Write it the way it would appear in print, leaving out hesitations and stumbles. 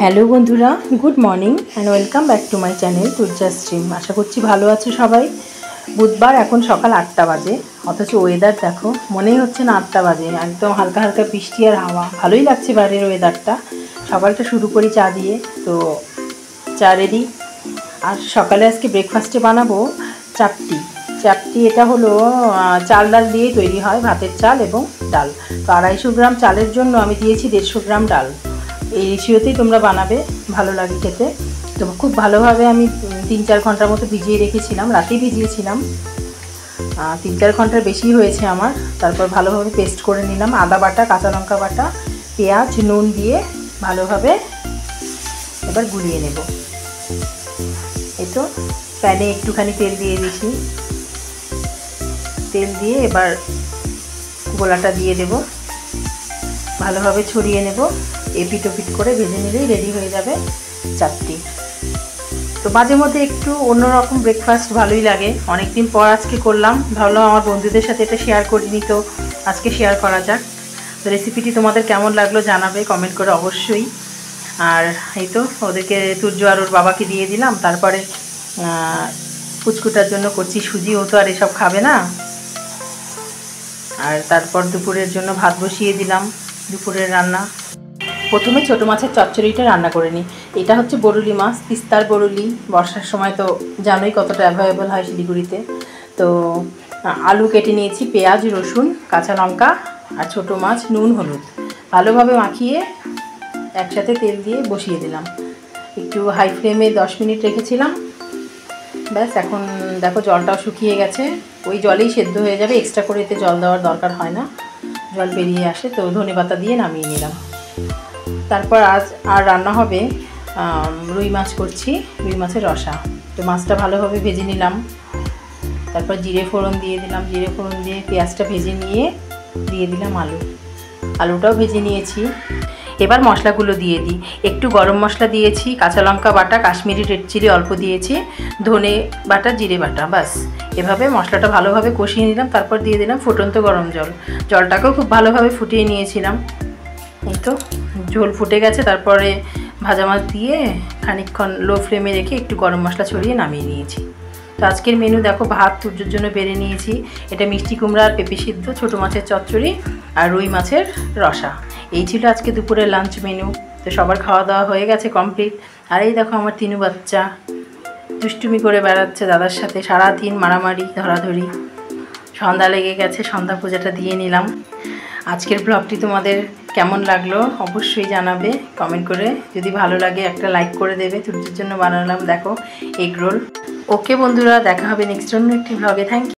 Hello বন্ধুরা, good morning and welcome back to my channel Turya Stream. আশা করছি ভালো আছো সবাই। বুধবার, এখন সকাল 8টা বাজে, অথচ ওয়েদার দেখো, মনেই হচ্ছে না 8টা বাজে। একদম হালকা হালকা বৃষ্টি আর হাওয়া, ভালোই লাগছে বাইরের ওয়েদারটা। সকালটা শুরু করি চা দিয়ে, তো চা রেডি। আর সকালে আজকে ব্রেকফাস্টে বানাবো চাপটি। এটা হলো চাল ডাল দিয়ে তৈরি হয়, ভাতের চাল এবং ডাল। তো 250 গ্রাম চালের জন্য আমি দিয়েছি 150 গ্রাম ডাল। এই রেশিওতেই তোমরা বানাবে, ভালো লাগে খেতে। তো খুব ভালোভাবে আমি 3-4 ঘন্টার মতো ভিজিয়ে রেখেছিলাম, রাতেই ভিজিয়েছিলাম। 3-4 ঘন্টার বেশি হয়েছে আমার। তারপর ভালোভাবে পেস্ট করে নিলাম, আদা বাটা, কাঁচা লঙ্কা বাটা, পেঁয়াজ, নুন দিয়ে ভালোভাবে এবার গুলিয়ে নেব। এই তো প্যানে একটুখানি তেল দিয়ে দিয়েছি, তেল দিয়ে এবার গোলাটা দিয়ে দেব, ভালোভাবে ছড়িয়ে নেব। এপিট ওপিট করে ভেজে নিলেই রেডি হয়ে যাবে চাপটি। তো মাঝে মধ্যে একটু অন্যরকম ব্রেকফাস্ট ভালোই লাগে, অনেকদিন পর আজকে করলাম। ভাবলাম আমার বন্ধুদের সাথে এটা শেয়ার করিনি, তো আজকে শেয়ার করা যাক। তো রেসিপিটি তোমাদের কেমন লাগলো জানাবে কমেন্ট করে অবশ্যই। আর এই তো ওদেরকে, তুর্য আর ওর বাবাকে দিয়ে দিলাম। তারপরে পুচকুটার জন্য করছি সুজি, ও তো আর এসব খাবে না। আর তারপর দুপুরের জন্য ভাত বসিয়ে দিলাম, দুপুরের রান্না। প্রথমে ছোটো মাছের চচ্চড়িটা রান্না করে নিই। এটা হচ্ছে বরুলি মাছ, তিস্তার বরুলি। বর্ষার সময় তো জানোই কতটা অ্যাভেলেবল হয় শিলিগুড়িতে। তো আলু কেটে নিয়েছি, পেঁয়াজ, রসুন, কাঁচা লঙ্কা আর ছোটো মাছ, নুন, হলুদ ভালোভাবে মাখিয়ে একসাথে তেল দিয়ে বসিয়ে দিলাম। একটু হাই ফ্লেমে 10 মিনিট রেখেছিলাম। ব্যাস, এখন দেখো জলটাও শুকিয়ে গেছে, ওই জলেই সেদ্ধ হয়ে যাবে। এক্সট্রা করে এতে জল দেওয়ার দরকার হয় না, জল বেরিয়ে আসে। তো ধনেপাতা দিয়ে নামিয়ে নিলাম। তারপর আজ আর রান্না হবে রুই মাছ করছি, রুই মাছের রসা। তো মাছটা ভালোভাবে ভেজে নিলাম, তারপর জিরে ফোড়ন দিয়ে দিলাম। জিরে ফোড়ন দিয়ে পেঁয়াজটা ভেজে নিয়ে দিয়ে দিলাম আলুটাও ভেজে নিয়েছি। এবার মশলাগুলো দিয়ে দিই। একটু গরম মশলা দিয়েছি, কাঁচা লঙ্কা বাটা, কাশ্মীরি রেড চিলি অল্প দিয়েছি, ধনে বাটা, জিরে বাটা। বাস, এভাবে মশলাটা ভালোভাবে কষিয়ে নিলাম। তারপর দিয়ে দিলাম ফুটন্ত গরম জল। জলটাকেও খুব ভালোভাবে ফুটিয়ে নিয়েছিলাম। এই তো ঝোল ফুটে গেছে। তারপরে ভাজা মাছ দিয়ে খানিকক্ষণ লো ফ্লেমে রেখে একটু গরম মশলা ছড়িয়ে নামিয়ে নিয়েছি। তো আজকের মেনু দেখো, ভাত তুর্যর জন্য বেড়ে নিয়েছি। এটা মিষ্টি কুমড়া আর পেঁপে সিদ্ধ, ছোটো মাছের চচ্চড়ি আর রুই মাছের রসা। এই ছিল আজকে দুপুরের লাঞ্চ মেনু। তো সবার খাওয়া দাওয়া হয়ে গেছে কমপ্লিট। আর এই দেখো আমার তিনু বাচ্চা দুষ্টুমি করে বেড়াচ্ছে দাদার সাথে, সারাদিন মারামারি ধরাধরি। সন্ধ্যা লেগে গেছে, সন্ধ্যা পূজাটা দিয়ে নিলাম। আজকের ব্লগটি তোমাদের কেমন লাগলো অবশ্যই জানাবে কমেন্ট করে। যদি ভালো লাগে একটা লাইক করে দেবে। তুর্যের জন্য বানালাম দেখো এগ রোল। ওকে বন্ধুরা, দেখা হবে নেক্সট অন্য একটি ব্লগে। Thank you.